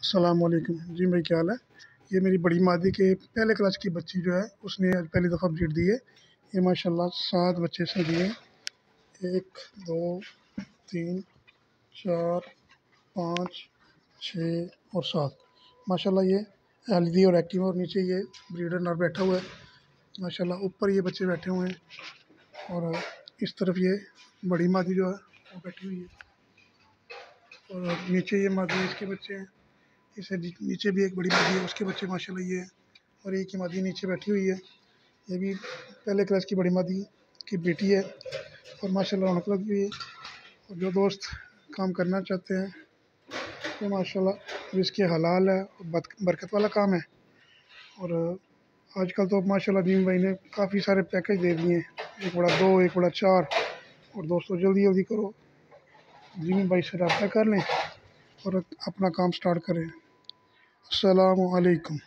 अस्सलाम वालेकुम जी भाई, क्या हाल है। ये मेरी बड़ी मादी के पहले क्लास की बच्ची जो है, उसने आज पहली दफ़ा ब्रीड दी है। ये माशाल्लाह 7 बच्चे इसने दिए। 1 2 3 4 5 6 और 7। माशाल्लाह ये हेल्दी और एक्टिव है। और नीचे ये ब्रीडर नर बैठा हुआ है। माशाल्लाह ऊपर ये बच्चे बैठे हुए हैं और इस तरफ ये बड़ी मादी जो है वो बैठी हुई है। और नीचे ये मादी इसके बच्चे हैं। इससे नीचे भी एक बड़ी मादी है, उसके बच्चे माशाल्लाह ये है। और एक ही मादी नीचे बैठी हुई है। ये भी पहले क्लास की बड़ी मादी की बेटी है और माशाल्लाह रौनक लगी हुई है। और जो दोस्त काम करना चाहते हैं तो माशाल्लाह इसके हलाल है और बरकत वाला काम है। और आजकल तो माशाल्लाह दीन भाई ने काफ़ी सारे पैकेज दे दिए हैं, 1 बड़ा 2 1 बड़ा 4। और दोस्तों जल्दी जल्दी करो, दीन भाई से रब्ता कर लें और अपना काम स्टार्ट करें। अस्सलामु अलैकुम।